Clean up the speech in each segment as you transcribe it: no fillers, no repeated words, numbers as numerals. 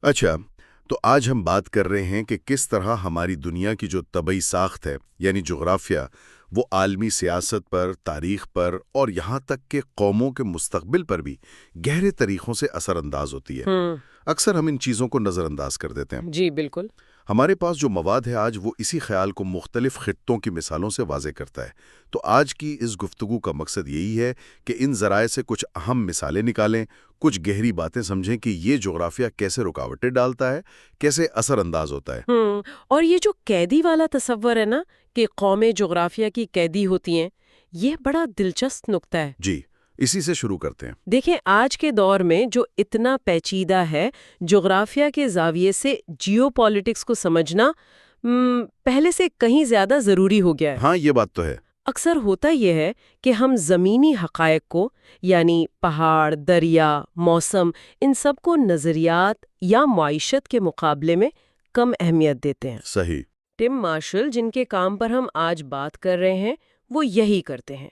اچھا، تو آج ہم بات کر رہے ہیں کہ کس طرح ہماری دنیا کی جو طبعی ساخت ہے یعنی جغرافیہ، وہ عالمی سیاست پر، تاریخ پر اور یہاں تک کہ قوموں کے مستقبل پر بھی گہرے طریقوں سے اثر انداز ہوتی ہے۔ اکثر ہم ان چیزوں کو نظر انداز کر دیتے ہیں۔ جی بالکل۔ ہمارے پاس جو مواد ہے آج، وہ اسی خیال کو مختلف خطوں کی مثالوں سے واضح کرتا ہے۔ تو آج کی اس گفتگو کا مقصد یہی ہے کہ ان ذرائع سے کچھ اہم مثالیں نکالیں، کچھ گہری باتیں سمجھیں کہ یہ جغرافیہ کیسے رکاوٹیں ڈالتا ہے، کیسے اثر انداز ہوتا ہے۔ اور یہ جو قیدی والا تصور ہے نا کہ قومیں جغرافیہ کی قیدی ہوتی ہیں، یہ بڑا دلچسپ نکتہ ہے۔ جی، اسی سے شروع کرتے ہیں۔ دیکھیں، آج کے دور میں جو اتنا پیچیدہ ہے، جغرافیہ کے زاویے سے جیو پالیٹکس کو سمجھنا پہلے سے کہیں زیادہ ضروری ہو گیا ہے۔ ہاں، یہ بات تو ہے۔ اکثر ہوتا یہ ہے کہ ہم زمینی حقائق کو، یعنی پہاڑ، دریا، موسم، ان سب کو نظریات یا معیشت کے مقابلے میں کم اہمیت دیتے ہیں۔ صحیح۔ ٹم مارشل، جن کے کام پر ہم آج بات کر رہے ہیں، وہ یہی کرتے ہیں۔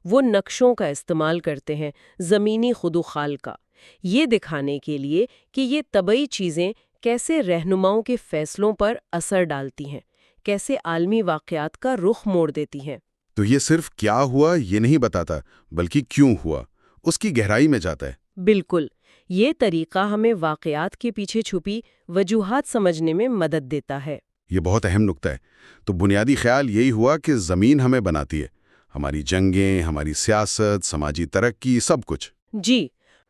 وہ نقشوں کا استعمال کرتے ہیں، زمینی خود و خال کا، یہ دکھانے کے لیے کہ یہ طبعی چیزیں کیسے رہنماؤں کے فیصلوں پر اثر ڈالتی ہیں، کیسے عالمی واقعات کا رخ موڑ دیتی ہیں۔ تو یہ صرف کیا ہوا یہ نہیں بتاتا، بلکہ کیوں ہوا، اس کی گہرائی میں جاتا ہے۔ بالکل، یہ طریقہ ہمیں واقعات کے پیچھے چھپی وجوہات سمجھنے میں مدد دیتا ہے۔ یہ بہت اہم نکتہ ہے۔ تو بنیادی خیال یہی ہوا کہ زمین ہمیں بناتی ہے، ہماری جنگیں، ہماری سیاست، سماجی ترقی، سب کچھ۔ جی،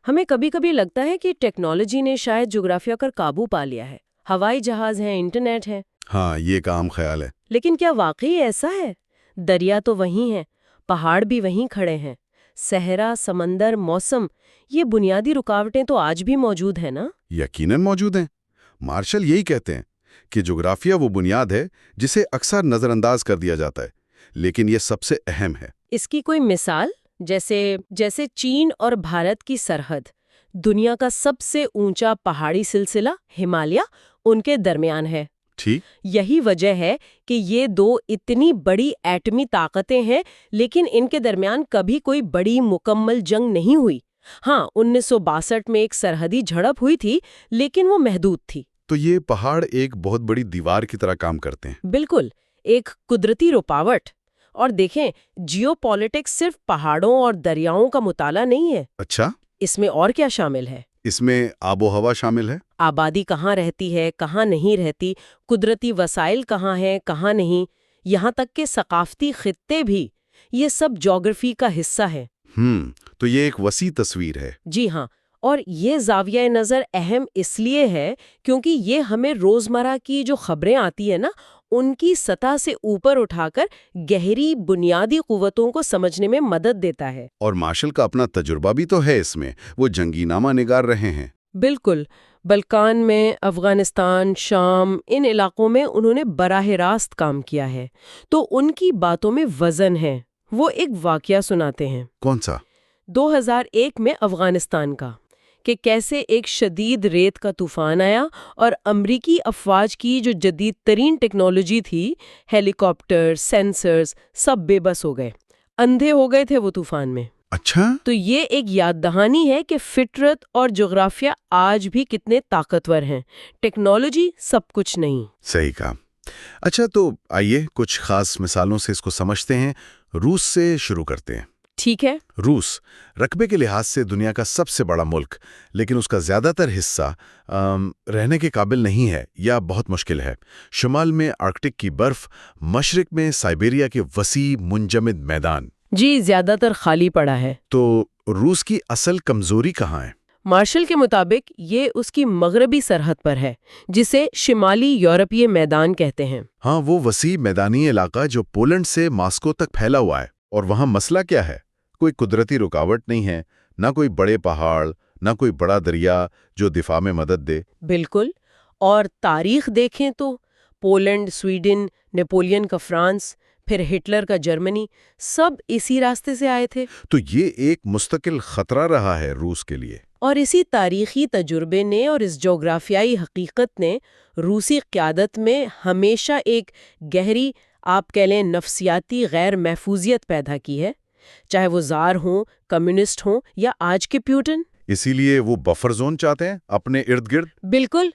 ہمیں کبھی کبھی لگتا ہے کہ ٹیکنالوجی نے شاید جغرافیہ پر قابو پا لیا ہے، ہوائی جہاز ہیں، انٹرنیٹ ہے۔ ہاں، یہ ایک عام خیال ہے۔ لیکن کیا واقعی ایسا ہے؟ دریا تو وہیں ہیں، پہاڑ بھی وہیں کھڑے ہیں، صحرا، سمندر، موسم، یہ بنیادی رکاوٹیں تو آج بھی موجود ہیں نا؟ یقیناً موجود ہیں۔ مارشل یہی کہتے ہیں کہ جغرافیہ وہ بنیاد ہے جسے اکثر نظر انداز کر دیا جاتا ہے، لیکن یہ سب سے اہم ہے۔ اس کی کوئی مثال؟ جیسے چین اور بھارت کی سرحد، دنیا کا سب سے اونچا پہاڑی سلسلہ ہمالیہ ان کے درمیان ہے۔ ٹھیک۔ یہی وجہ ہے کہ یہ دو اتنی بڑی ایٹمی طاقتیں ہیں، لیکن ان کے درمیان کبھی کوئی بڑی مکمل جنگ نہیں ہوئی۔ ہاں، 1962 میں ایک سرحدی جھڑپ ہوئی تھی، لیکن وہ محدود تھی۔ تو یہ پہاڑ ایک بہت بڑی دیوار کی طرح کام کرتے ہیں۔ بالکل، ایک قدرتی رکاوٹ۔ اور دیکھیں، جیو پالیٹکس صرف پہاڑوں اور دریاؤں کا مطالعہ نہیں ہے۔ اچھا، اس میں اور کیا شامل ہے؟ اس میں آب و ہوا شامل ہے۔ آبادی کہاں رہتی ہے، کہاں نہیں رہتی، قدرتی وسائل کہاں ہیں، کہاں نہیں، یہاں تک کہ ثقافتی خطے بھی، یہ سب جغرافی کا حصہ ہے۔ تو یہ ایک وسیع تصویر ہے۔ جی ہاں، اور یہ زاویہ نظر اہم اس لیے ہے کیونکہ یہ ہمیں روزمرہ کی جو خبریں آتی ہیں نا، ان کی سطح سے اوپر اٹھا کر گہری بنیادی قوتوں کو سمجھنے میں مدد دیتا ہے۔ اور مارشل کا اپنا تجربہ بھی تو ہے اس میں، وہ جنگی نامہ نگار رہے ہیں۔ بالکل، بلکان میں، افغانستان، شام، ان علاقوں میں انہوں نے براہ راست کام کیا ہے، تو ان کی باتوں میں وزن ہے۔ وہ ایک واقعہ سناتے ہیں۔ کون سا؟ 2001 میں افغانستان کا، کہ کیسے ایک شدید ریت کا طوفان آیا اور امریکی افواج کی جو جدید ترین ٹیکنالوجی تھی، ہیلی کاپٹر، سینسرز، سب بے بس ہو گئے، اندھے ہو گئے تھے وہ طوفان میں۔ اچھا۔ تو یہ ایک یاد دہانی ہے کہ فطرت اور جغرافیہ آج بھی کتنے طاقتور ہیں، ٹیکنالوجی سب کچھ نہیں۔ صحیح کہا۔ اچھا، تو آئیے کچھ خاص مثالوں سے اس کو سمجھتے ہیں۔ روس سے شروع کرتے ہیں۔ ٹھیک ہے۔ روس رقبے کے لحاظ سے دنیا کا سب سے بڑا ملک، لیکن اس کا زیادہ تر حصہ رہنے کے قابل نہیں ہے یا بہت مشکل ہے۔ شمال میں آرکٹک کی برف، مشرق میں سائبیریا کے وسیع منجمد میدان۔ جی، زیادہ تر خالی پڑا ہے۔ تو روس کی اصل کمزوری کہاں ہے؟ مارشل کے مطابق یہ اس کی مغربی سرحد پر ہے، جسے شمالی یورپی میدان کہتے ہیں۔ ہاں، وہ وسیع میدانی علاقہ جو پولینڈ سے ماسکو تک پھیلا ہوا ہے۔ اور وہاں مسئلہ کیا ہے؟ کوئی قدرتی رکاوٹ نہیں ہے، نہ کوئی بڑے پہاڑ، نہ کوئی بڑا دریا جو دفاع میں مدد دے۔ بالکل، اور تاریخ دیکھیں تو پولینڈ، سویڈن، نیپولین کا فرانس، پھر ہٹلر کا جرمنی، سب اسی راستے سے آئے تھے۔ تو یہ ایک مستقل خطرہ رہا ہے روس کے لیے۔ اور اسی تاریخی تجربے نے اور اس جغرافیائی حقیقت نے روسی قیادت میں ہمیشہ ایک گہری، آپ کہہ لیں نفسیاتی غیر محفوظیت پیدا کی ہے، چاہے وہ زار ہوں، کمیونسٹ ہوں یا آج کے پیوٹن۔ اسی لیے وہ بفر زون چاہتے ہیں اپنے ارد گرد۔ بالکل،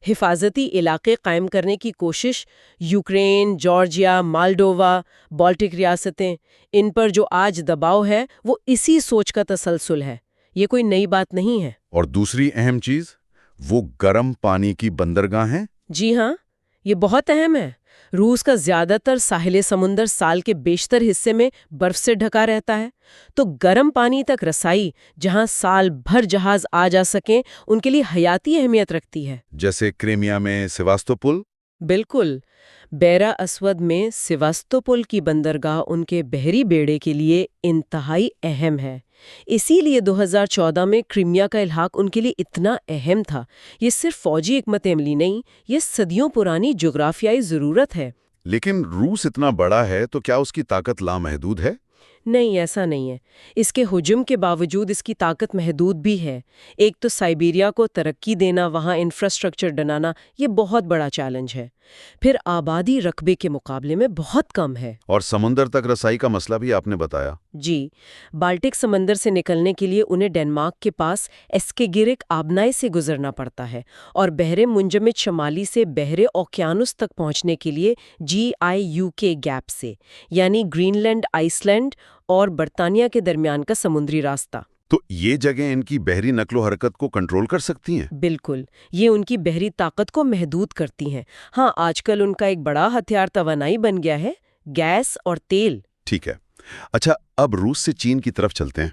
حفاظتی علاقے قائم کرنے کی کوشش، یوکرین، جارجیا، مالڈووا، بالٹک ریاستیں، ان پر جو آج دباؤ ہے وہ اسی سوچ کا تسلسل ہے۔ یہ کوئی نئی بات نہیں ہے۔ اور دوسری اہم چیز، وہ گرم پانی کی بندرگاہیں؟ جی ہاں، یہ بہت اہم ہے۔ روس کا زیادہ تر ساحل سمندر سال کے بیشتر حصے میں برف سے ڈھکا رہتا ہے، تو گرم پانی تک رسائی، جہاں سال بھر جہاز آ جا سکیں، ان کے لیے حیاتی اہمیت رکھتی ہے۔ جیسے کرائمیا میں سیواستوپول؟ بالکل، بیرا اسود میں سیواستوپول کی بندرگاہ ان کے بحری بیڑے کے لیے انتہائی اہم ہے۔ اسی لیے 2014 میں کرائمیا کا الحاق ان کے لیے اتنا اہم تھا۔ یہ صرف فوجی حکمت عملی نہیں، یہ صدیوں پرانی جغرافیائی ضرورت ہے۔ لیکن روس اتنا بڑا ہے تو کیا اس کی طاقت لامحدود ہے؟ نہیں، ایسا نہیں ہے۔ اس کے ہجوم کے باوجود اس کی طاقت محدود بھی ہے۔ ایک تو سائبیریا کو ترقی دینا، وہاں انفراسٹرکچر بنانا، یہ بہت بڑا چیلنج ہے۔ پھر آبادی رقبے کے مقابلے میں بہت کم ہے۔ اور سمندر تک رسائی کا مسئلہ بھی آپ نے بتایا۔ جی، بالٹک سمندر سے نکلنے کے لیے انہیں ڈنمارک کے پاس ایسکیگیرک آبنائے سے گزرنا پڑتا ہے، اور بحر منجمد شمالی سے بحر اوقیانوس تک پہنچنے کے لیے GIUK گیپ سے، یعنی گرین لینڈ، آئس لینڈ اور برطانیہ کے درمیان کا سمندری راستہ۔ تو یہ جگہیں ان کی بحری نقل و حرکت کو کنٹرول کر سکتی ہیں؟ بالکل، یہ ان کی بحری طاقت کو محدود کرتی ہیں۔ ہاں، آج کل ان کا ایک بڑا ہتھیار توانائی بن گیا ہے، گیس اور تیل۔ ٹھیک ہے۔ اچھا، اب روس سے چین کی طرف چلتے ہیں۔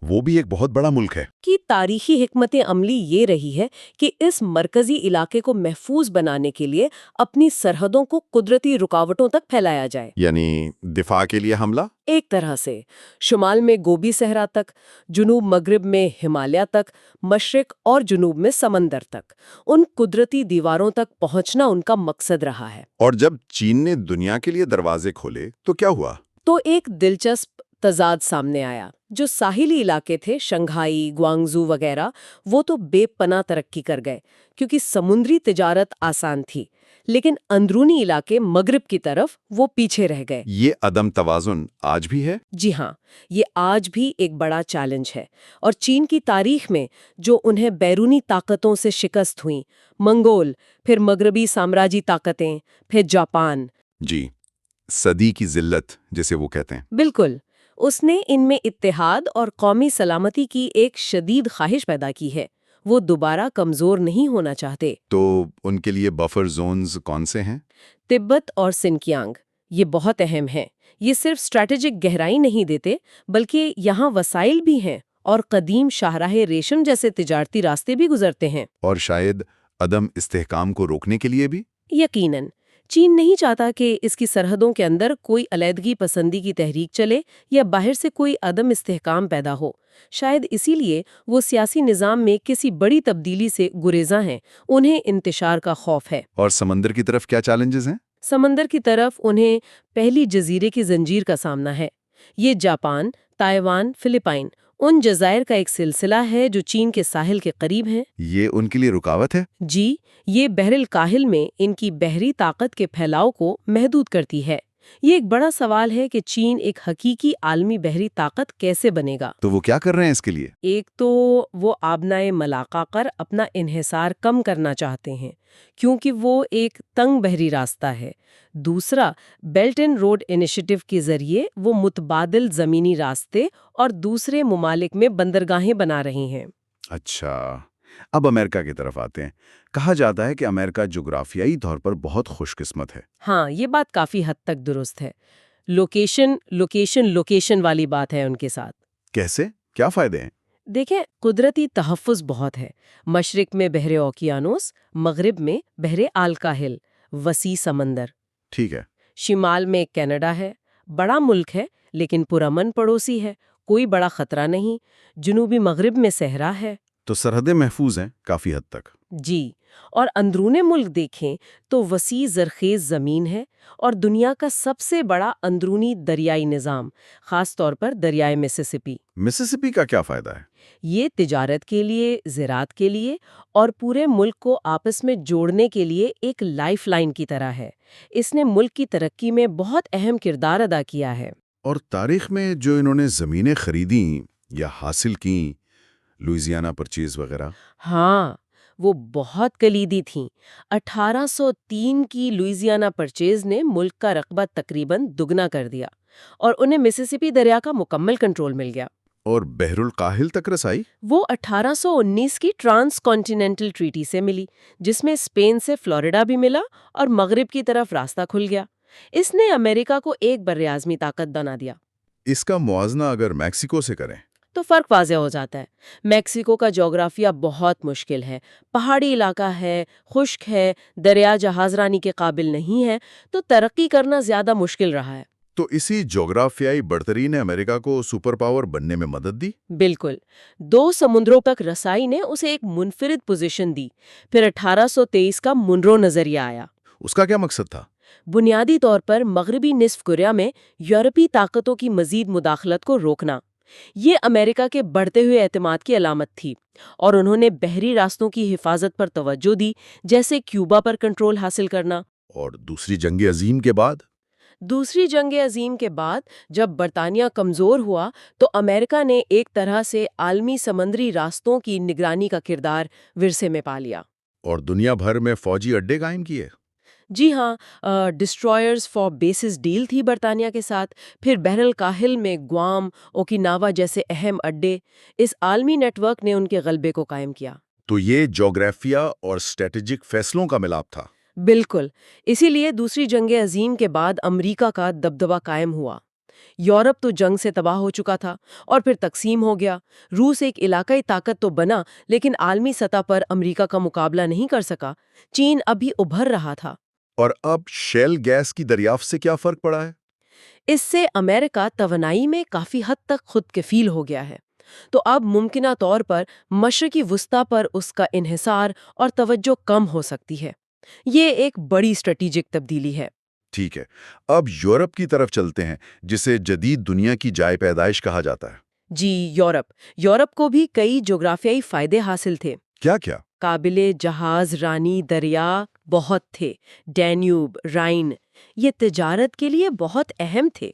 وہ بھی ایک بہت بڑا ملک ہے۔ کی تاریخی حکمت عملی یہ رہی ہے کہ اس مرکزی علاقے کو محفوظ بنانے کے لیے اپنی سرحدوں کو قدرتی رکاوٹوں تک پھیلایا جائے۔ یعنی دفاع کے لیے حملہ؟ ایک طرح سے شمال میں گوبی صحرا تک، جنوب مغرب میں ہمالیہ تک، مشرق اور جنوب میں سمندر تک، ان قدرتی دیواروں تک پہنچنا ان کا مقصد رہا ہے۔ اور جب چین نے دنیا کے لیے دروازے کھولے تو کیا ہوا؟ تو ایک دلچسپ تضاد سامنے آیا۔ جو ساحلی علاقے تھے، شنگھائی، گوانگزو وغیرہ، وہ تو بے پناہ ترقی کر گئے کیونکہ سمندری تجارت آسان تھی، لیکن اندرونی علاقے مغرب کی طرف وہ پیچھے رہ گئے۔ یہ عدم توازن آج بھی ہے؟ جی ہاں، یہ آج بھی ایک بڑا چیلنج ہے، اور چین کی تاریخ میں جو انہیں بیرونی طاقتوں سے شکست ہوئیں، منگول، پھر مغربی سامراجی طاقتیں، پھر جاپان۔ جی، صدی کی ذلت جسے وہ کہتے ہیں۔ بالکل، اس نے ان میں اتحاد اور قومی سلامتی کی ایک شدید خواہش پیدا کی ہے۔ وہ دوبارہ کمزور نہیں ہونا چاہتے۔ تو ان کے لیے بفر زونز کون سے ہیں؟ تبت اور سنکیانگ یہ بہت اہم ہیں۔ یہ صرف اسٹریٹجک گہرائی نہیں دیتے، بلکہ یہاں وسائل بھی ہیں اور قدیم شاہراہ ریشم جیسے تجارتی راستے بھی گزرتے ہیں۔ اور شاید عدم استحکام کو روکنے کے لیے بھی؟ یقیناً، چین نہیں چاہتا کہ اس کی سرحدوں کے اندر کوئی علیحدگی پسندی کی تحریک چلے یا باہر سے کوئی عدم استحکام پیدا ہو۔ شاید اسی لیے وہ سیاسی نظام میں کسی بڑی تبدیلی سے گریزاں ہیں، انہیں انتشار کا خوف ہے۔ اور سمندر کی طرف کیا چیلنجز ہیں؟ سمندر کی طرف انہیں پہلی جزیرے کی زنجیر کا سامنا ہے۔ یہ جاپان، تائیوان، فلپائن، ان جزائر کا ایک سلسلہ ہے جو چین کے ساحل کے قریب ہیں۔ یہ ان کے لیے رکاوٹ ہے؟ جی، یہ بحر الکاہل میں ان کی بحری طاقت کے پھیلاؤ کو محدود کرتی ہے۔ یہ ایک بڑا سوال ہے کہ چین ایک حقیقی عالمی بحری طاقت کیسے بنے گا؟ تو وہ کیا کر رہے ہیں اس کے لیے؟ ایک تو وہ آبنائے ملاقہ کر اپنا انحصار کم کرنا چاہتے ہیں، کیونکہ وہ ایک تنگ بحری راستہ ہے۔ دوسرا، بیلٹ اینڈ روڈ انیشیٹو کے ذریعے وہ متبادل زمینی راستے اور دوسرے ممالک میں بندرگاہیں بنا رہی ہیں۔ اچھا، اب امریکہ کی طرف آتے ہیں۔ کہا جاتا ہے کہ امریکہ جغرافیائی طور پر بہت خوش قسمت ہے۔ ہاں، یہ بات کافی حد تک درست ہے۔ لوکیشن لوکیشن لوکیشن والی بات ہے ان کے ساتھ۔ کیسے؟ کیا فائدے ہیں؟ دیکھیں، قدرتی تحفظ بہت ہے۔ مشرق میں بحر اوقیانوس، مغرب میں بحر الکاہل، وسیع سمندر۔ ٹھیک ہے۔ شمال میں کینیڈا ہے، بڑا ملک ہے لیکن پرامن پڑوسی ہے، کوئی بڑا خطرہ نہیں۔ جنوبی مغرب میں صحرا ہے۔ تو سرحدیں محفوظ ہیں کافی حد تک۔ جی، اور اندرون ملک دیکھیں تو وسیع زرخیز زمین ہے اور دنیا کا سب سے بڑا اندرونی دریائی نظام، خاص طور پر دریائے مسیسپی۔ مسیسپی کا کیا فائدہ ہے؟ یہ تجارت کے لیے، زراعت کے لیے اور پورے ملک کو آپس میں جوڑنے کے لیے ایک لائف لائن کی طرح ہے۔ اس نے ملک کی ترقی میں بہت اہم کردار ادا کیا ہے۔ اور تاریخ میں جو انہوں نے زمینیں خریدیں یا حاصل کیں، لوئیزیانا پرچیز وغیرہ؟ ہاں، وہ بہت کلیدی تھیں۔ 1803 کی لوئیزیانا پرچیز نے ملک کا رقبہ تقریباً دگنا کر دیا اور انہیں مسیسپی دریا کا مکمل کنٹرول مل گیا۔ اور بحر الکاہل تک رسائی؟ وہ 1819 کی ٹرانس کانٹیننٹل ٹریٹی سے ملی، جس میں اسپین سے فلوریڈا بھی ملا اور مغرب کی طرف راستہ کھل گیا۔ اس نے امریکہ کو ایک براعظمی طاقت بنا دیا۔ اس کا موازنہ اگر میکسیکو سے کریں تو فرق واضح ہو جاتا ہے۔ میکسیکو کا جغرافیہ بہت مشکل ہے، پہاڑی علاقہ ہے، خشک ہے، دریا جہاز رانی کے قابل نہیں ہے، تو ترقی کرنا زیادہ مشکل رہا ہے۔ تو اسی جغرافیائی برتری نے امریکہ کو سپر پاور بننے میں مدد دی؟ بالکل، 2 سمندروں تک رسائی نے اسے ایک منفرد پوزیشن دی۔ پھر 1823 کا منرو نظریہ آیا۔ اس کا کیا مقصد تھا؟ بنیادی طور پر مغربی نصف کوریا میں یورپی طاقتوں کی مزید مداخلت کو روکنا۔ یہ امریکہ کے بڑھتے ہوئے اعتماد کی علامت تھی، اور انہوں نے بحری راستوں کی حفاظت پر توجہ دی، جیسے کیوبا پر کنٹرول حاصل کرنا۔ اور دوسری جنگ عظیم کے بعد؟ دوسری جنگ عظیم کے بعد جب برطانیہ کمزور ہوا تو امریکہ نے ایک طرح سے عالمی سمندری راستوں کی نگرانی کا کردار ورثے میں پا لیا۔ اور دنیا بھر میں فوجی اڈے قائم کیے؟ جی ہاں، ڈسٹرائرز فار بیسز ڈیل تھی برطانیہ کے ساتھ، پھر بحر الکاہل میں گوام، اوکیناوا جیسے اہم اڈے۔ اس عالمی نیٹ ورک نے ان کے غلبے کو قائم کیا۔ تو یہ جغرافیہ اور اسٹریٹجک فیصلوں کا ملاپ تھا۔ بالکل، اسی لیے دوسری جنگ عظیم کے بعد امریکہ کا دبدبہ قائم ہوا۔ یورپ تو جنگ سے تباہ ہو چکا تھا اور پھر تقسیم ہو گیا۔ روس ایک علاقائی طاقت تو بنا، لیکن عالمی سطح پر امریکہ کا مقابلہ نہیں کر سکا۔ چین ابھی ابھر رہا تھا۔ اور اب شیل گیس کی دریافت سے کیا فرق پڑا ہے؟ اس سے امریکہ توانائی میں کافی حد تک خود کفیل ہو گیا ہے۔ تو اب ممکنہ طور پر مشرقی وسطی پر اس کا انحصار اور توجہ کم ہو سکتی ہے۔ یہ ایک بڑی اسٹریٹجک تبدیلی ہے۔ ٹھیک ہے، اب یورپ کی طرف چلتے ہیں، جسے جدید دنیا کی جائے پیدائش کہا جاتا ہے۔ جی، یورپ کو بھی کئی جغرافیائی فائدے حاصل تھے۔ کیا کیا؟ قابل جہاز رانی دریا بہت تھے، ڈینیوب، رائن، یہ تجارت کے لیے بہت اہم تھے۔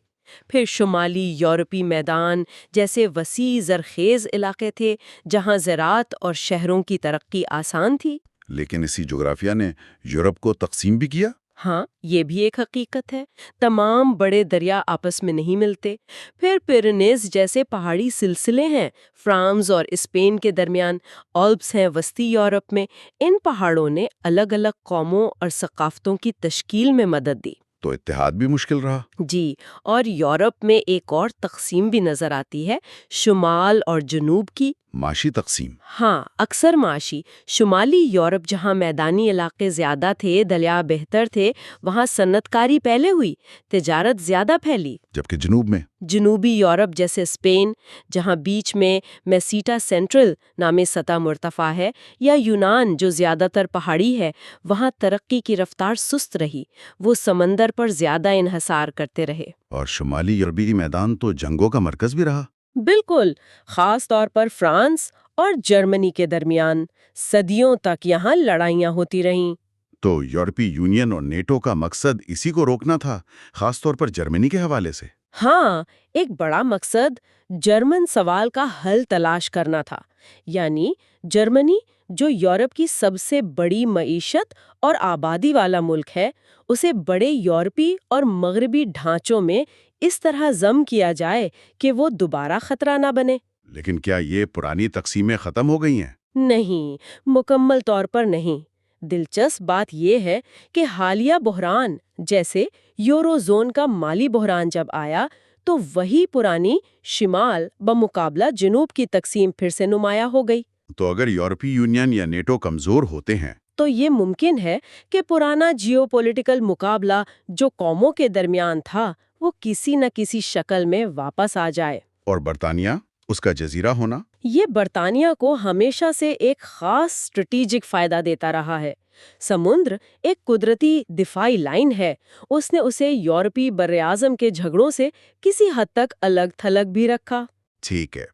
پھر شمالی یورپی میدان جیسے وسیع زرخیز علاقے تھے، جہاں زراعت اور شہروں کی ترقی آسان تھی۔ لیکن اسی جغرافیہ نے یورپ کو تقسیم بھی کیا؟ ہاں، یہ بھی ایک حقیقت ہے۔ تمام بڑے دریا آپس میں نہیں ملتے۔ پھر پیرینیز جیسے پہاڑی سلسلے ہیں فرانس اور اسپین کے درمیان، آلپس ہیں وسطی یورپ میں۔ ان پہاڑوں نے الگ الگ قوموں اور ثقافتوں کی تشکیل میں مدد دی۔ تو اتحاد بھی مشکل رہا۔ جی، اور یورپ میں ایک اور تقسیم بھی نظر آتی ہے، شمال اور جنوب کی۔ معاشی تقسیم؟ ہاں، اکثر معاشی۔ شمالی یورپ جہاں میدانی علاقے زیادہ تھے، دریا بہتر تھے، وہاں صنعت کاری پہلے ہوئی، تجارت زیادہ پھیلی۔ جبکہ جنوب میں؟ جنوبی یورپ جیسے اسپین، جہاں بیچ میں میسیٹا سینٹرل نامی سطح مرتفع ہے، یا یونان جو زیادہ تر پہاڑی ہے، وہاں ترقی کی رفتار سست رہی، وہ سمندر پر زیادہ انحصار کرتے رہے۔ اور شمالی یورپی میدان تو جنگوں کا مرکز بھی رہا۔ بالکل، خاص طور پر فرانس اور جرمنی کے درمیان صدیوں تک یہاں لڑائیاں ہوتی رہیں۔ تو یورپی یونین اور نیٹو کا مقصد اسی کو روکنا تھا، خاص طور پر جرمنی کے حوالے سے؟ ہاں، ایک بڑا مقصد جرمن سوال کا حل تلاش کرنا تھا۔ یعنی جرمنی جو یورپ کی سب سے بڑی معیشت اور آبادی والا ملک ہے، اسے بڑے یورپی اور مغربی ڈھانچوں میں اس طرح ضم کیا جائے کہ وہ دوبارہ خطرہ نہ بنے۔ لیکن کیا یہ پرانی تقسیمیں ختم ہو گئی ہیں؟ نہیں، مکمل طور پر نہیں۔ دلچسپ بات یہ ہے کہ حالیہ بحران جیسے یورو زون کا مالی بحران جب آیا تو وہی پرانی شمال بمقابلہ جنوب کی تقسیم پھر سے نمایاں ہو گئی۔ تو اگر یورپی یونین یا نیٹو کمزور ہوتے ہیں تو یہ ممکن ہے کہ پرانا جیو پولیٹیکل مقابلہ جو قوموں کے درمیان تھا وہ کسی نہ کسی شکل میں واپس آ جائے۔ اور برطانیہ، اس کا جزیرہ ہونا؟ یہ برطانیہ کو ہمیشہ سے ایک خاص اسٹریٹجک فائدہ دیتا رہا ہے۔ سمندر ایک قدرتی دفاعی لائن ہے، اس نے اسے یورپی براعظم کے جھگڑوں سے کسی حد تک الگ تھلگ بھی رکھا۔ ٹھیک ہے،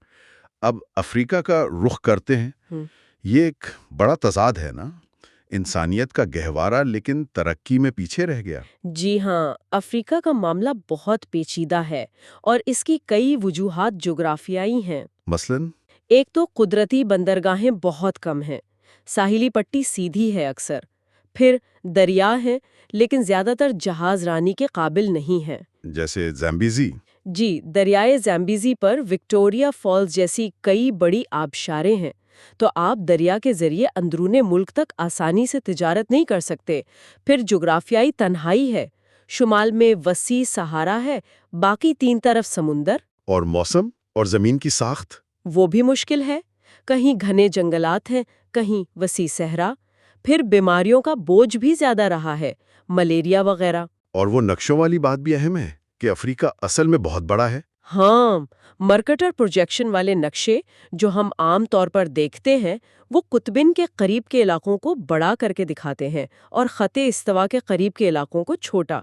اب افریقہ کا رخ کرتے ہیں۔ یہ ایک بڑا تضاد ہے نا، انسانیت کا گہوارہ لیکن ترقی میں پیچھے رہ گیا۔ جی ہاں، افریقہ کا معاملہ بہت پیچیدہ ہے اور اس کی کئی وجوہات جغرافیائی ہیں۔ مثلاً؟ ایک تو قدرتی بندرگاہیں بہت کم ہیں۔ ساحلی پٹی سیدھی ہے اکثر. پھر دریا ہیں لیکن زیادہ تر جہاز رانی کے قابل نہیں ہیں. جیسے زیمبیزی. جی، دریائے زیمبیزی پر وکٹوریا فالز جیسی کئی بڑی آبشاریں ہیں، تو آپ دریا کے ذریعے اندرون ملک تک آسانی سے تجارت نہیں کر سکتے. پھر جغرافیائی تنہائی ہے، شمال میں وسیع صحارا ہے، باقی 3 طرف سمندر. اور موسم اور زمین کی ساخت؟ وہ بھی مشکل ہے، کہیں گھنے جنگلات ہیں، کہیں وسیع صحرا. پھر بیماریوں کا بوجھ بھی زیادہ رہا ہے، ملیریا وغیرہ. اور وہ نقشوں والی بات بھی اہم ہے کہ افریقہ اصل میں بہت بڑا ہے. ہاں، مرکٹر پروجیکشن والے نقشے جو ہم عام طور پر دیکھتے ہیں وہ قطبین کے قریب کے علاقوں کو بڑا کر کے دکھاتے ہیں اور خط استوا کے قریب کے علاقوں کو چھوٹا.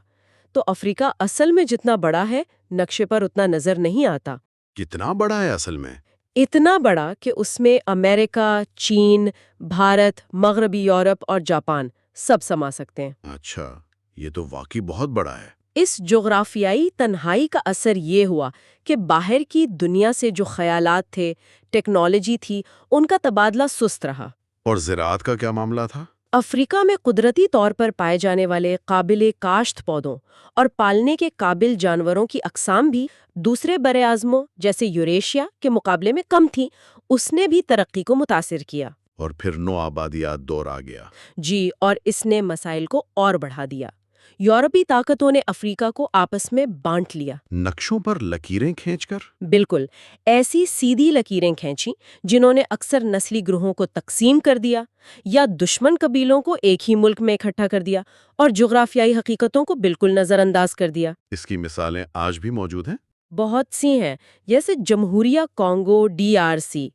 تو افریقہ اصل میں جتنا بڑا ہے نقشے پر اتنا نظر نہیں آتا. کتنا بڑا ہے اصل میں؟ اتنا بڑا کہ اس میں امریکہ، چین، بھارت، مغربی یورپ اور جاپان سب سما سکتے ہیں. اچھا، یہ تو واقعی بہت بڑا ہے. اس جغرافیائی تنہائی کا اثر یہ ہوا کہ باہر کی دنیا سے جو خیالات تھے، ٹیکنالوجی تھی، ان کا تبادلہ سست رہا. اور زراعت کا کیا معاملہ تھا؟ افریقہ میں قدرتی طور پر پائے جانے والے قابل کاشت پودوں اور پالنے کے قابل جانوروں کی اقسام بھی دوسرے براعظموں جیسے یوریشیا کے مقابلے میں کم تھیں. اس نے بھی ترقی کو متاثر کیا. اور پھر نو آبادیات دور آ گیا. جی، اور اس نے مسائل کو اور بڑھا دیا. یورپی طاقتوں نے افریقہ کو آپس میں بانٹ لیا. نقشوں پر لکیریں کھینچ کر؟ بالکل، ایسی سیدھی لکیریں کھینچیں جنہوں نے اکثر نسلی گروہوں کو تقسیم کر دیا یا دشمن قبیلوں کو ایک ہی ملک میں اکٹھا کر دیا اور جغرافیائی حقیقتوں کو بالکل نظر انداز کر دیا. اس کی مثالیں آج بھی موجود ہیں؟ بہت سی ہیں، جیسے جمہوریہ کانگو DRC.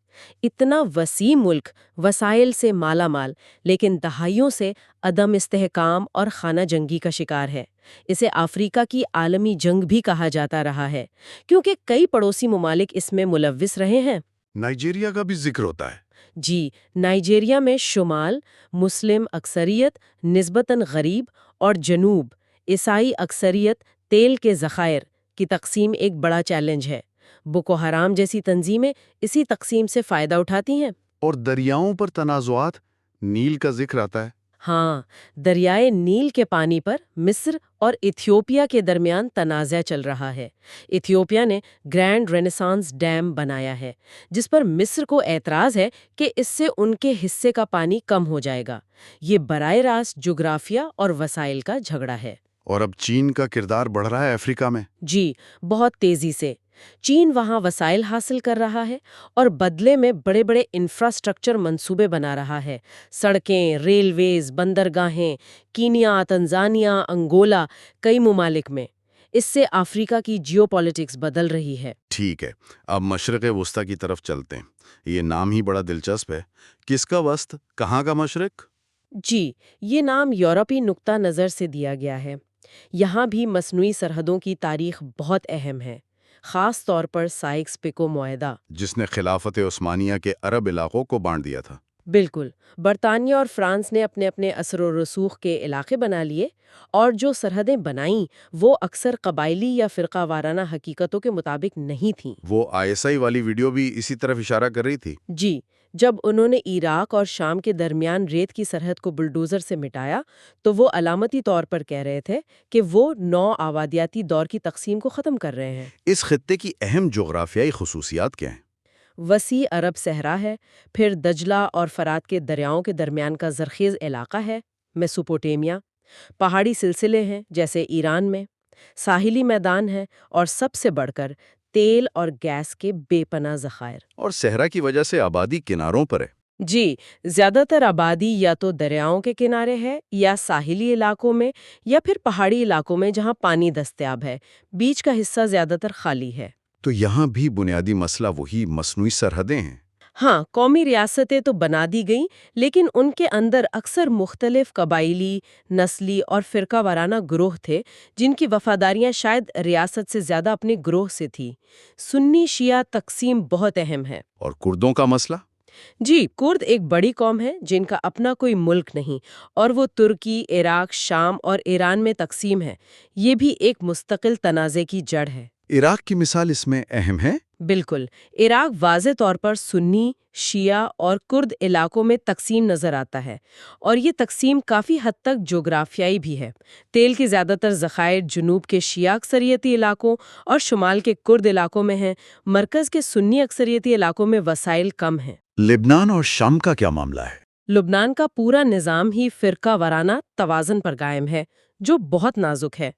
اتنا وسیع ملک، وسائل سے مالا مال، لیکن دہائیوں سے عدم استحکام اور خانہ جنگی کا شکار ہے. اسے افریقہ کی عالمی جنگ بھی کہا جاتا رہا ہے کیونکہ کئی پڑوسی ممالک اس میں ملوث رہے ہیں. نائجیریا کا بھی ذکر ہوتا ہے. جی، نائجیریا میں شمال مسلم اکثریت نسبتاً غریب اور جنوب عیسائی اکثریت تیل کے ذخائر کی تقسیم ایک بڑا چیلنج ہے. بوکو حرام جیسی تنظیمیں اسی تقسیم سے فائدہ اٹھاتی ہیں. اور دریاؤں پر تنازعات، نیل کا ذکر آتا ہے. ہاں، دریائے نیل کے پانی پر مصر اور ایتھیوپیا کے درمیان تنازع چل رہا ہے. ایتھیوپیا نے گرینڈ رینیسانس ڈیم بنایا ہے جس پر مصر کو اعتراض ہے کہ اس سے ان کے حصے کا پانی کم ہو جائے گا. یہ براہ راست جغرافیہ اور وسائل کا جھگڑا ہے. اور اب چین کا کردار بڑھ رہا ہے افریقہ میں. جی، بہت تیزی سے. چین وہاں وسائل حاصل کر رہا ہے اور بدلے میں بڑے بڑے انفراسٹرکچر منصوبے بنا رہا ہے. سڑکیں، ریلویز، بندرگاہیں، کینیا، تنزانیہ، انگولا، کئی ممالک میں. اس سے افریقہ کی جیو پالیٹکس بدل رہی ہے. ٹھیک ہے، اب مشرق وسطیٰ کی طرف چلتے ہیں. یہ نام ہی بڑا دلچسپ ہے. کس کا وسط؟ کہاں کا مشرق؟ جی، یہ نام یورپی نقطہ نظر سے دیا گیا ہے. یہاں بھی مصنوعی سرحدوں کی تاریخ بہت اہم ہے، خاص طور پر سائکس پیکو معاہدہ، جس نے خلافت عثمانیہ کے عرب علاقوں کو بانٹ دیا تھا. بالکل. برطانیہ اور فرانس نے اپنے اپنے اثر و رسوخ کے علاقے بنا لیے اور جو سرحدیں بنائیں وہ اکثر قبائلی یا فرقہ وارانہ حقیقتوں کے مطابق نہیں تھیں. وہ ISI والی ویڈیو بھی اسی طرف اشارہ کر رہی تھی. جی، جب انہوں نے عراق اور شام کے درمیان ریت کی سرحد کو بلڈوزر سے مٹایا تو وہ علامتی طور پر کہہ رہے تھے کہ وہ نو آبادیاتی دور کی تقسیم کو ختم کر رہے ہیں. اس خطے کی اہم جغرافیائی خصوصیات کیا ہیں؟ وسیع عرب صحرا ہے، پھر دجلہ اور فرات کے دریاؤں کے درمیان کا زرخیز علاقہ ہے، میسوپوٹیمیا، پہاڑی سلسلے ہیں جیسے ایران میں، ساحلی میدان ہے اور سب سے بڑھ کر تیل اور گیس کے بے پناہ ذخائر. اور صحرا کی وجہ سے آبادی کناروں پر ہے. جی، زیادہ تر آبادی یا تو دریاؤں کے کنارے ہے یا ساحلی علاقوں میں یا پھر پہاڑی علاقوں میں جہاں پانی دستیاب ہے. بیچ کا حصہ زیادہ تر خالی ہے. تو یہاں بھی بنیادی مسئلہ وہی مصنوعی سرحدیں ہیں. ہاں، قومی ریاستیں تو بنا دی گئیں لیکن ان کے اندر اکثر مختلف قبائلی، نسلی اور فرقہ وارانہ گروہ تھے جن کی وفاداریاں شاید ریاست سے زیادہ اپنے گروہ سے تھی. سنی شیعہ تقسیم بہت اہم ہے. اور کردوں کا مسئلہ؟ جی، کرد ایک بڑی قوم ہے جن کا اپنا کوئی ملک نہیں اور وہ ترکی، عراق، شام اور ایران میں تقسیم ہے. یہ بھی ایک مستقل تنازع کی جڑ ہے. عراق کی مثال اس میں اہم ہے؟ بالکل، عراق واضح طور پر سنی، شیعہ اور کرد علاقوں میں تقسیم نظر آتا ہے، اور یہ تقسیم کافی حد تک جغرافیائی بھی ہے۔ تیل کے زیادہ تر ذخائر جنوب کے شیعہ اکثریتی علاقوں اور شمال کے کرد علاقوں میں ہیں، مرکز کے سنی اکثریتی علاقوں میں وسائل کم ہیں۔ لبنان اور شام کا کیا معاملہ ہے؟ لبنان کا پورا نظام ہی فرقہ وارانہ توازن پر قائم ہے، جو بہت نازک ہے۔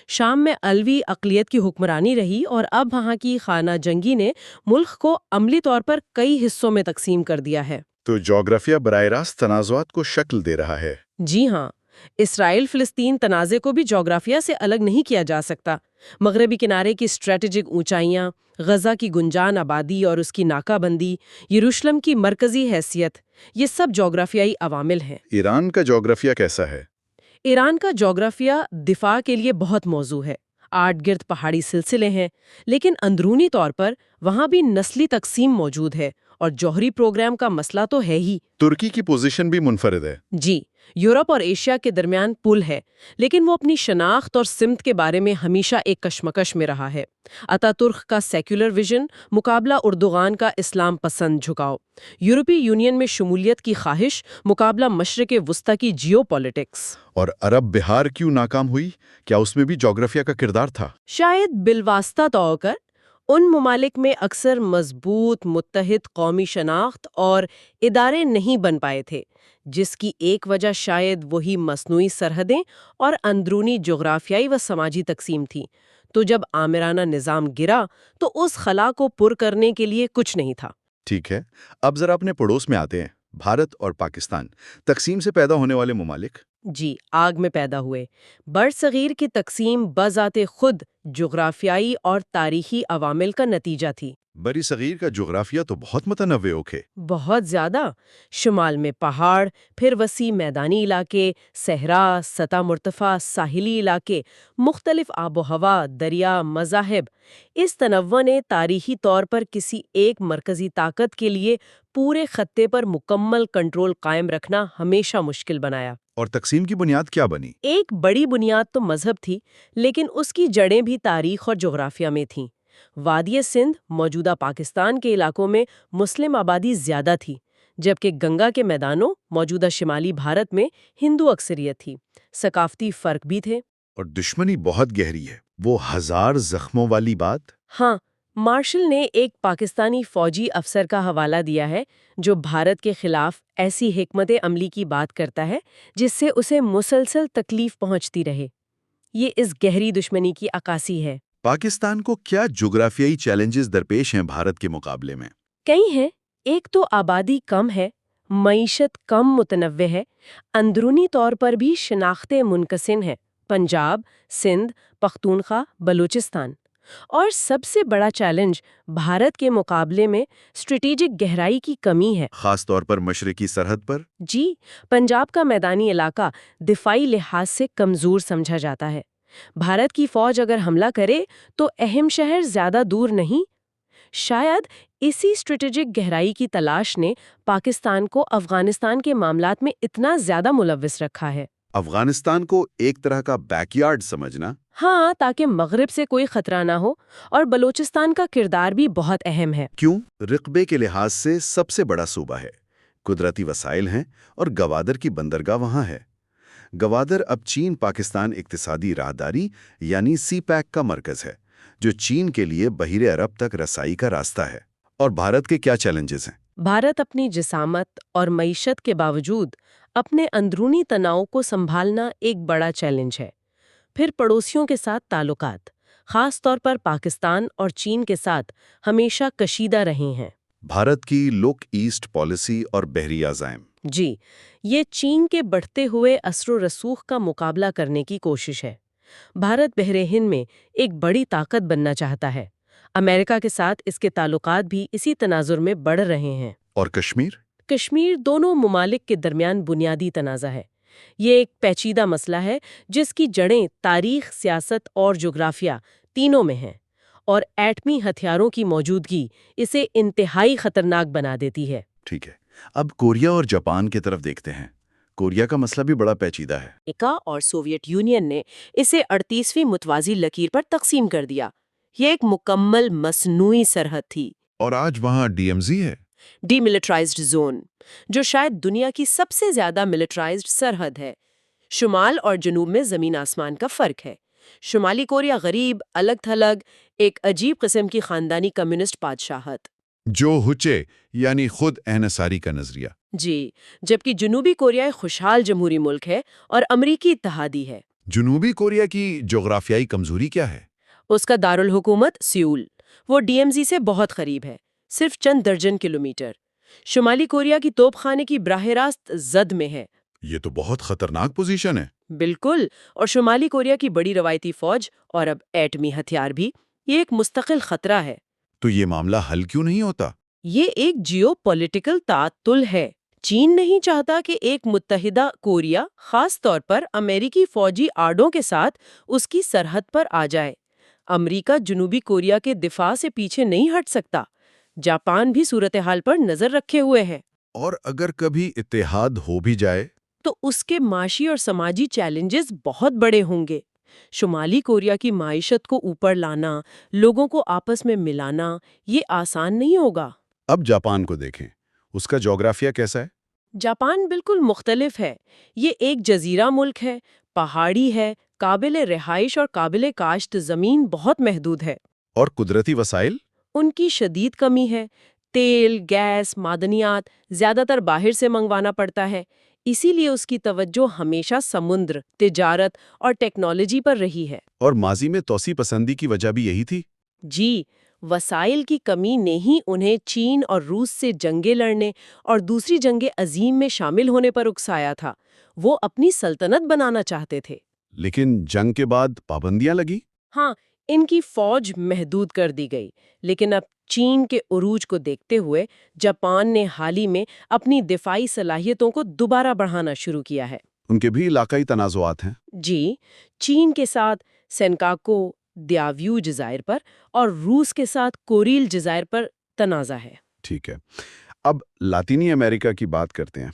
شام میں علوی اقلیت کی حکمرانی رہی اور اب وہاں کی خانہ جنگی نے ملک کو عملی طور پر کئی حصوں میں تقسیم کر دیا ہے۔ تو جغرافیہ براہ راست تنازعات کو شکل دے رہا ہے۔ جی ہاں، اسرائیل فلسطین تنازع کو بھی جغرافیہ سے الگ نہیں کیا جا سکتا۔ مغربی کنارے کی اسٹریٹجک اونچائیاں، غزہ کی گنجان آبادی اور اس کی ناکہ بندی، یروشلم کی مرکزی حیثیت، یہ سب جغرافیائی عوامل ہیں۔ ایران کا جغرافیہ کیسا ہے؟ ایران کا جغرافیہ دفاع کے لیے بہت موزوں ہے۔ آرٹ گرد پہاڑی سلسلے ہیں، لیکن اندرونی طور پر وہاں بھی نسلی تقسیم موجود ہے، اور جوہری پروگرام کا مسئلہ تو ہے ہی۔ ترکی کی پوزیشن بھی منفرد ہے۔ جی، یورپ اور ایشیا کے درمیان پل ہے، لیکن وہ اپنی شناخت اور سمت کے بارے میں ہمیشہ ایک کشمکش میں رہا ہے۔ اتا ترک کا سیکولر ویژن مقابلہ اردوغان کا اسلام پسند جھکاؤ، یورپی یونین میں شمولیت کی خواہش مقابلہ مشرق وسطی کی جیو پالیٹکس۔ اور عرب بہار کیوں ناکام ہوئی؟ کیا اس میں بھی جغرافیہ کا کردار تھا؟ شاید بالواسطہ طور پر ان ممالک میں اکثر مضبوط متحد قومی شناخت اور ادارے نہیں بن پائے تھے، جس کی ایک وجہ شاید وہی مصنوعی سرحدیں اور اندرونی جغرافیائی و سماجی تقسیم تھی۔ تو جب آمرانہ نظام گرا تو اس خلا کو پر کرنے کے لیے کچھ نہیں تھا۔ ٹھیک ہے، اب ذرا اپنے پڑوس میں آتے ہیں، بھارت اور پاکستان، تقسیم سے پیدا ہونے والے ممالک۔ جی، آگ میں پیدا ہوئے۔ برصغیر کی تقسیم بذات خود جغرافیائی اور تاریخی عوامل کا نتیجہ تھی۔ بری صغیر کا جغرافیہ تو بہت متنوع ہے۔ بہت زیادہ۔ شمال میں پہاڑ، پھر وسیع میدانی علاقے، صحرا، سطح مرتفع، ساحلی علاقے، مختلف آب و ہوا، دریا، مذاہب۔ اس تنوع نے تاریخی طور پر کسی ایک مرکزی طاقت کے لیے پورے خطے پر مکمل کنٹرول قائم رکھنا ہمیشہ مشکل بنایا۔ اور تقسیم کی بنیاد کیا بنی؟ ایک بڑی بنیاد تو مذہب تھی، لیکن اس کی جڑیں بھی تاریخ اور جغرافیہ میں تھیں۔ وادی سندھ، موجودہ پاکستان کے علاقوں میں مسلم آبادی زیادہ تھی، جبکہ گنگا کے میدانوں، موجودہ شمالی بھارت میں ہندو اکثریت تھی۔ ثقافتی فرق بھی تھے۔ اور دشمنی بہت گہری ہے، وہ ہزار زخموں والی بات۔ ہاں، مارشل نے ایک پاکستانی فوجی افسر کا حوالہ دیا ہے جو بھارت کے خلاف ایسی حکمت عملی کی بات کرتا ہے جس سے اسے مسلسل تکلیف پہنچتی رہے۔ یہ اس گہری دشمنی کی عکاسی ہے۔ پاکستان کو کیا جغرافیائی چیلنجز درپیش ہیں بھارت کے مقابلے میں؟ کئی ہیں۔ ایک تو آبادی کم ہے، معیشت کم متنوع ہے، اندرونی طور پر بھی شناختیں منقسم ہیں، پنجاب، سندھ، پختونخوا، بلوچستان۔ اور سب سے بڑا چیلنج بھارت کے مقابلے میں اسٹریٹجک گہرائی کی کمی ہے، خاص طور پر مشرقی سرحد پر۔ جی، پنجاب کا میدانی علاقہ دفاعی لحاظ سے کمزور سمجھا جاتا ہے۔ بھارت کی فوج اگر حملہ کرے تو اہم شہر زیادہ دور نہیں۔ شاید اسی اسٹریٹجک گہرائی کی تلاش نے پاکستان کو افغانستان کے معاملات میں اتنا زیادہ ملوث رکھا ہے۔ افغانستان کو ایک طرح کا بیک یارڈ سمجھنا۔ ہاں، تاکہ مغرب سے کوئی خطرہ نہ ہو، اور بلوچستان کا کردار بھی بہت اہم ہے۔ کیوں؟ رقبے کے لحاظ سے سب سے بڑا صوبہ ہے، قدرتی وسائل ہیں، اور گوادر کی بندرگاہ وہاں ہے۔ گوادر اب چین پاکستان اقتصادی راہداری یعنی سی پیک کا مرکز ہے، جو چین کے لیے بحیر عرب تک رسائی کا راستہ ہے۔ اور بھارت کے کیا چیلنجز ہیں؟ بھارت اپنی جسامت اور معیشت کے باوجود اپنے اندرونی تناؤ کو سنبھالنا ایک بڑا چیلنج ہے۔ پھر پڑوسیوں کے ساتھ تعلقات، خاص طور پر پاکستان اور چین کے ساتھ ہمیشہ کشیدہ رہے ہیں۔ بھارت کی لک ایسٹ پالیسی اور بحری عزائم۔ جی، یہ چین کے بڑھتے ہوئے اثر و رسوخ کا مقابلہ کرنے کی کوشش ہے۔ بھارت بحر ہند میں ایک بڑی طاقت بننا چاہتا ہے۔ امریکہ کے ساتھ اس کے تعلقات بھی اسی تناظر میں بڑھ رہے ہیں۔ اور کشمیر؟ کشمیر دونوں ممالک کے درمیان بنیادی تنازع ہے۔ یہ ایک پیچیدہ مسئلہ ہے جس کی جڑیں تاریخ، سیاست اور جغرافیہ تینوں میں ہیں، اور ایٹمی ہتھیاروں کی موجودگی اسے انتہائی خطرناک بنا دیتی ہے۔ ٹھیک ہے، اب کوریا اور جاپان کی طرف دیکھتے ہیں۔ کوریا کا مسئلہ بھی بڑا پیچیدہ ہے۔ امریکہ اور سوویت یونین نے اسے 38ویں متوازی لکیر پر تقسیم کر دیا۔ یہ ایک مکمل مصنوعی سرحد تھی. اور آج وہاں DMZ ہے. ڈی ملٹرائزڈ زون، جو شاید دنیا کی سب سے زیادہ ملٹرائزڈ سرحد ہے. شمال اور جنوب میں زمین آسمان کا فرق ہے. شمالی کوریا غریب، الگ تھلگ، ایک عجیب قسم کی خاندانی کمیونسٹ بادشاہت. جو ہوچے یعنی خود انحصاری کا نظریہ. جی، جبکہ جنوبی کوریا ایک خوشحال جمہوری ملک ہے اور امریکی اتحادی ہے. جنوبی کوریا کی جغرافیائی کمزوری کیا ہے؟ اس کا دارالحکومت سیول، وہ DMZ سے بہت قریب ہے، صرف چند درجن کلومیٹر. شمالی کوریا کی توپ خانے کی براہ راست زد میں ہے. یہ تو بہت خطرناک پوزیشن ہے. بالکل، اور شمالی کوریا کی بڑی روایتی فوج اور اب ایٹمی ہتھیار بھی، یہ ایک مستقل خطرہ ہے. تو یہ معاملہ حل کیوں نہیں ہوتا؟ یہ ایک جیو پولیٹیکل تعطل ہے. چین نہیں چاہتا کہ ایک متحدہ کوریا، خاص طور پر امریکی فوجی آڑوں کے ساتھ، اس کی سرحد پر آ جائے. امریکہ جنوبی کوریا کے دفاع سے پیچھے نہیں ہٹ سکتا. جاپان بھی صورتحال پر نظر رکھے ہوئے ہے. اور اگر کبھی اتحاد ہو بھی جائے تو اس کے معاشی اور سماجی چیلنجز بہت بڑے ہوں گے. شمالی کوریا کی معیشت کو اوپر لانا، لوگوں کو آپس میں ملانا، یہ آسان نہیں ہوگا. اب جاپان کو دیکھیں، اس کا جغرافیہ کیسا ہے؟ جاپان بالکل مختلف ہے. یہ ایک جزیرہ ملک ہے، پہاڑی ہے، قابل رہائش اور قابل کاشت زمین بہت محدود ہے. اور قدرتی وسائل؟ ان کی شدید کمی ہے. تیل، گیس، معدنیات زیادہ تر باہر سے منگوانا پڑتا ہے. اسی لیے اس کی توجہ ہمیشہ سمندر، تجارت اور ٹیکنالوجی پر رہی ہے. اور ماضی میں توسیع پسندی کی وجہ بھی یہی تھی؟ جی، وسائل کی کمی نے ہی انہیں چین اور روس سے جنگیں لڑنے اور دوسری جنگ عظیم میں شامل ہونے پر اکسایا تھا. وہ اپنی سلطنت بنانا چاہتے تھے. لیکن جنگ کے بعد پابندیاں لگی؟ ہاں، ان کی فوج محدود کر دی گئی. لیکن اب چین کے عروج کو دیکھتے ہوئے جاپان نے حال ہی میں اپنی دفاعی صلاحیتوں کو دوبارہ بڑھانا شروع کیا ہے. ان کے بھی علاقائی تنازعات ہیں؟ جی، چین کے ساتھ سینکاکو دیاویو جزائر پر اور روس کے ساتھ کوریل جزائر پر تنازع ہے. ٹھیک ہے، اب لاطینی امریکہ کی بات کرتے ہیں.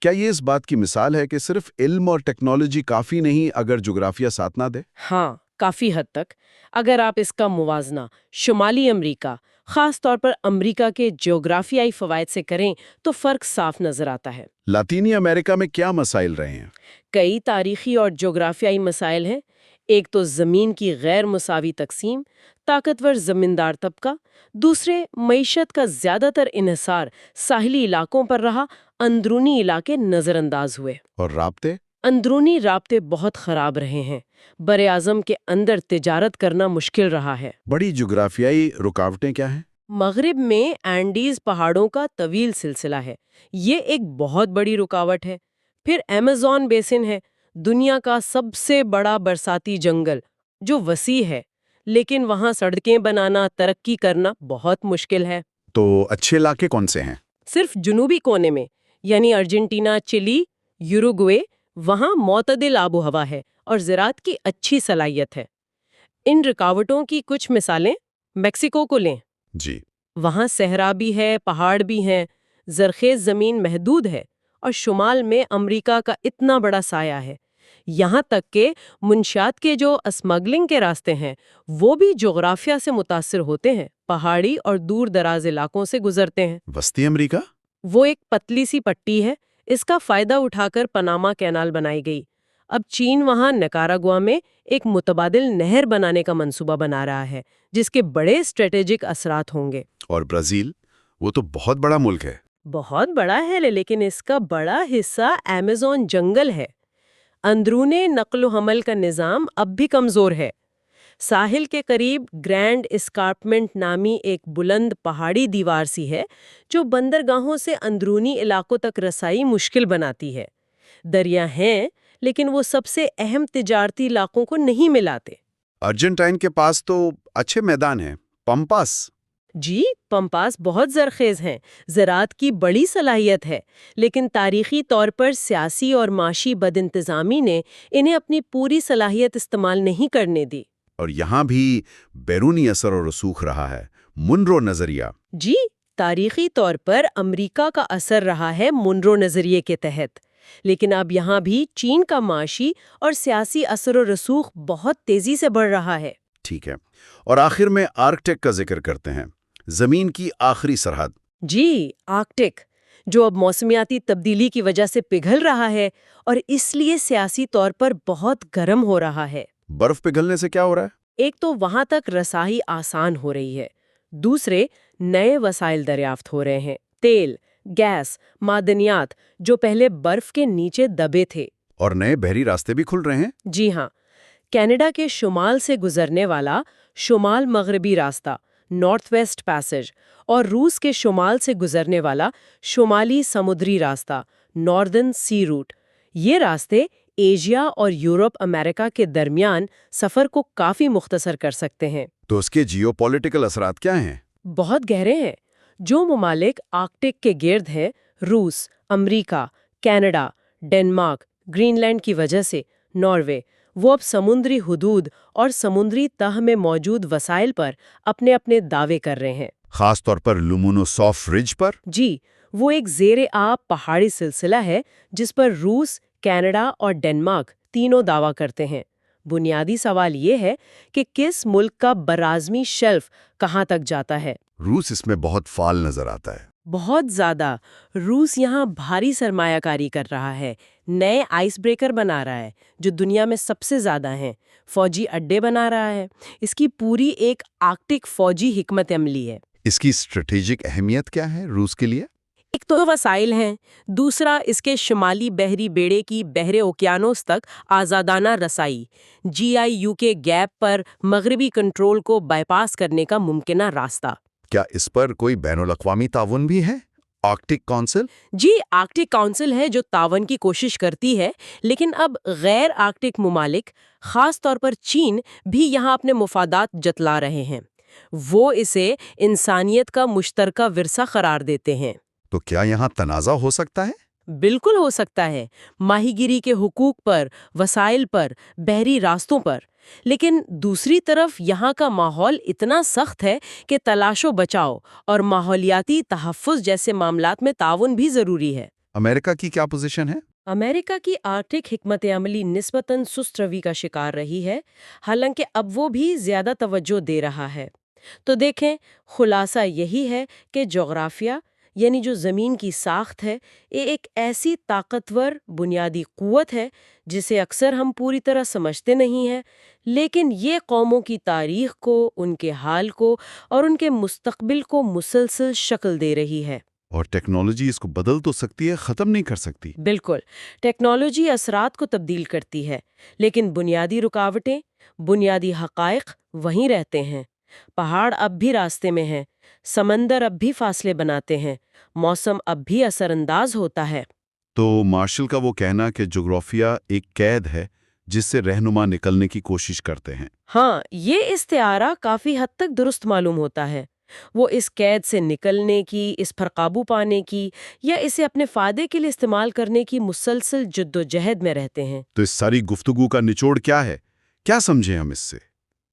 کیا یہ اس بات کی مثال ہے کہ صرف علم اور ٹیکنالوجی کافی نہیں اگر جغرافیہ ساتھ نہ دے؟ ہاں، کافی حد تک. اگر آپ اس کا موازنہ شمالی امریکہ، خاص طور پر امریکہ کے جغرافیائی فوائد سے کریں تو فرق صاف نظر آتا ہے. لاطینی امریکہ میں کیا مسائل رہے ہیں؟ کئی تاریخی اور جغرافیائی مسائل ہیں. ایک تو زمین کی غیر مساوی تقسیم، طاقتور زمیندار طبقہ. دوسرے، معیشت کا زیادہ تر انحصار ساحلی علاقوں پر رہا، اندرونی علاقے نظر انداز ہوئے. اور رابطے؟ اندرونی رابطے بہت خراب رہے ہیں. براعظم کے اندر تجارت کرنا مشکل رہا ہے. بڑی جغرافیائی رکاوٹیں کیا ہیں؟ مغرب میں اینڈیز پہاڑوں کا طویل سلسلہ ہے، یہ ایک بہت بڑی رکاوٹ ہے. پھر ایمیزون بیسن ہے، دنیا کا سب سے بڑا برساتی جنگل، جو وسیع ہے، لیکن وہاں سڑکیں بنانا، ترقی کرنا بہت مشکل ہے. تو اچھے علاقے کون سے ہیں؟ صرف جنوبی کونے میں، یعنی ارجنٹینا، چلی، یوروگوے، وہاں معتدل آب و ہوا ہے اور زراعت کی اچھی صلاحیت ہے. ان رکاوٹوں کی کچھ مثالیں میکسیکو کو لیں. جی. وہاں صحرا بھی ہے، پہاڑ بھی ہیں، زرخیز زمین محدود ہے، اور شمال میں امریکہ کا اتنا بڑا سایہ ہے. یہاں تک کہ منشیات کے جو اسمگلنگ کے راستے ہیں وہ بھی جغرافیہ سے متاثر ہوتے ہیں، پہاڑی اور دور دراز علاقوں سے گزرتے ہیں. وسطی امریکہ؟ وہ ایک پتلی سی پٹی ہے. اس کا فائدہ اٹھا کر پاناما کینال بنائی گئی. اب چین وہاں نکاراگوا میں ایک متبادل نہر بنانے کا منصوبہ بنا رہا ہے، جس کے بڑے اسٹریٹجک اثرات ہوں گے. اور برازیل؟ وہ تو بہت بڑا ملک ہے. بہت بڑا ہے، لیکن اس کا بڑا حصہ ایمیزون جنگل ہے. اندرون نقل و حمل کا نظام اب بھی کمزور ہے. ساحل کے قریب گرینڈ اسکارپمنٹ نامی ایک بلند پہاڑی دیوار سی ہے جو بندرگاہوں سے اندرونی علاقوں تک رسائی مشکل بناتی ہے. دریا ہیں لیکن وہ سب سے اہم تجارتی علاقوں کو نہیں ملاتے. ارجنٹائن کے پاس تو اچھے میدان ہیں، پمپاس. جی، پمپاس بہت زرخیز ہیں، زراعت کی بڑی صلاحیت ہے، لیکن تاریخی طور پر سیاسی اور معاشی بد انتظامی نے انہیں اپنی پوری صلاحیت استعمال نہیں کرنے دی. اور یہاں بھی بیرونی اثر و رسوخ رہا ہے، منرو نظریہ. جی، تاریخی طور پر امریکہ کا اثر رہا ہے منرو نظریے کے تحت، لیکن اب یہاں بھی چین کا معاشی اور سیاسی اثر و رسوخ بہت تیزی سے بڑھ رہا ہے. ٹھیک ہے، اور آخر میں آرکٹک کا ذکر کرتے ہیں، زمین کی آخری سرحد۔ جی، آرکٹک، جو اب موسمیاتی تبدیلی کی وجہ سے پگھل رہا ہے اور اس لیے سیاسی طور پر بہت گرم ہو رہا ہے۔ برف پگھلنے سے کیا ہو رہا ہے؟ ایک تو وہاں تک رسائی آسان ہو رہی ہے، دوسرے نئے وسائل دریافت ہو رہے ہیں، تیل، گیس، معدنیات جو پہلے برف کے نیچے دبے تھے۔ اور نئے بحری راستے بھی کھل رہے ہیں۔ جی ہاں، کینیڈا کے شمال سے گزرنے والا شمال مغربی راستہ نارتھ ویسٹ پیسج اور روس کے شمال سے گزرنے والا شمالی سمندری راستہ ناردرن سی روٹ، یہ راستے ایشیا اور یورپ امریکہ کے درمیان سفر کو کافی مختصر کر سکتے ہیں۔ تو اس کے جیو پولیٹیکل اثرات کیا ہیں؟ بہت گہرے ہیں۔ جو ممالک آرکٹک کے گرد ہیں، روس، امریکہ، کینیڈا، ڈنمارک، گرین لینڈ کی وجہ سے ناروے، وہ اب سمندری حدود اور سمندری تہ میں موجود وسائل پر اپنے اپنے دعوے کر رہے ہیں۔ خاص طور پر لومونوسوف رج پر؟ جی، وہ ایک زیر آب پہاڑی سلسلہ ہے جس پر روس، کینیڈا اور ڈنمارک تینوں دعویٰ کرتے ہیں۔ بنیادی سوال یہ ہے کہ کس ملک کا براعظمی شیلف کہاں تک جاتا ہے؟ روس اس میں بہت فعال نظر آتا ہے۔ بہت زیادہ۔ روس یہاں بھاری سرمایہ کاری کر رہا ہے، نئے آئس بریکر بنا رہا ہے جو دنیا میں سب سے زیادہ ہیں، فوجی اڈے بنا رہا ہے۔ اس کی پوری ایک آرکٹک فوجی حکمت عملی ہے۔ اس کی اسٹریٹجک اہمیت کیا ہے روس کے لیے؟ ایک تو وسائل ہیں، دوسرا اس کے شمالی بحری بیڑے کی بحر اوقیانوس تک آزادانہ رسائی، GIU کے گیپ پر مغربی کنٹرول کو بائی پاس کرنے کا ممکنہ راستہ۔ کیا اس پر کوئی بین الاقوامی تعاون بھی ہے؟ Arctic Council? جی، آرکٹک کونسل ہے جو تعاون کی کوشش کرتی ہے، لیکن اب غیر آرکٹک ممالک، خاص طور پر چین، بھی یہاں اپنے مفادات جتلا رہے ہیں۔ وہ اسے انسانیت کا مشترکہ ورثہ قرار دیتے ہیں۔ تو کیا یہاں تنازع ہو سکتا ہے؟ بالکل ہو سکتا ہے، ماہی گیری کے حقوق پر، وسائل پر، بحری راستوں پر۔ لیکن دوسری طرف یہاں کا ماحول اتنا سخت ہے کہ تلاش و بچاؤ اور ماحولیاتی تحفظ جیسے معاملات میں تعاون بھی ضروری ہے۔ امریکہ کی کیا پوزیشن ہے؟ امریکہ کی آرکٹک حکمت عملی نسبتاً سست روی کا شکار رہی ہے، حالانکہ اب وہ بھی زیادہ توجہ دے رہا ہے۔ تو دیکھیں، خلاصہ یہی ہے کہ جغرافیہ، یعنی جو زمین کی ساخت ہے، یہ ایک ایسی طاقتور بنیادی قوت ہے جسے اکثر ہم پوری طرح سمجھتے نہیں ہیں، لیکن یہ قوموں کی تاریخ کو، ان کے حال کو اور ان کے مستقبل کو مسلسل شکل دے رہی ہے۔ اور ٹیکنالوجی اس کو بدل تو سکتی ہے، ختم نہیں کر سکتی۔ بالکل، ٹیکنالوجی اثرات کو تبدیل کرتی ہے، لیکن بنیادی رکاوٹیں، بنیادی حقائق وہیں رہتے ہیں۔ پہاڑ اب بھی راستے میں ہیں، سمندر اب بھی فاصلے بناتے ہیں، موسم اب بھی اثر انداز ہوتا ہے۔ تو مارشل کا وہ کہنا کہ جغرافیہ ایک قید ہے جس سے رہنما نکلنے کی کوشش کرتے ہیں، ہاں، یہ استعارہ کافی حد تک درست معلوم ہوتا ہے۔ وہ اس قید سے نکلنے کی، اس پر قابو پانے کی یا اسے اپنے فائدے کے لیے استعمال کرنے کی مسلسل جد و جہد میں رہتے ہیں۔ تو اس ساری گفتگو کا نچوڑ کیا ہے؟ کیا سمجھیں ہم اس سے؟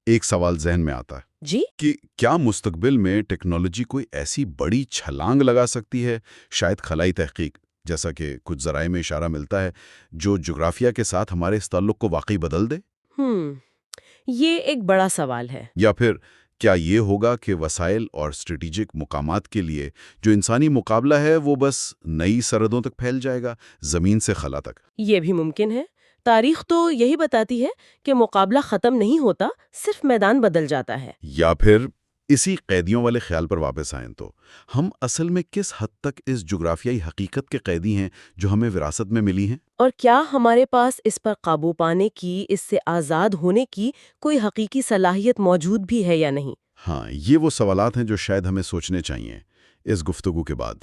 ایک سوال ذہن میں آتا ہے جی، کہ کیا مستقبل میں ٹیکنالوجی کوئی ایسی بڑی چھلانگ لگا سکتی ہے، شاید خلائی تحقیق، جیسا کہ کچھ ذرائع میں اشارہ ملتا ہے، جو جغرافیہ کے ساتھ ہمارے اس تعلق کو واقعی بدل دے؟ یہ ایک بڑا سوال ہے۔ یا پھر کیا یہ ہوگا کہ وسائل اور اسٹریٹجک مقامات کے لیے جو انسانی مقابلہ ہے وہ بس نئی سرحدوں تک پھیل جائے گا، زمین سے خلا تک؟ یہ بھی ممکن ہے۔ تاریخ تو یہی بتاتی ہے کہ مقابلہ ختم نہیں ہوتا، صرف میدان بدل جاتا ہے۔ یا پھر اسی قیدیوں والے خیال پر واپس آئیں تو ہم اصل میں کس حد تک اس جغرافیائی حقیقت کے قیدی ہیں جو ہمیں وراثت میں ملی ہیں؟ اور کیا ہمارے پاس اس پر قابو پانے کی، اس سے آزاد ہونے کی کوئی حقیقی صلاحیت موجود بھی ہے یا نہیں؟ ہاں، یہ وہ سوالات ہیں جو شاید ہمیں سوچنے چاہیے اس گفتگو کے بعد۔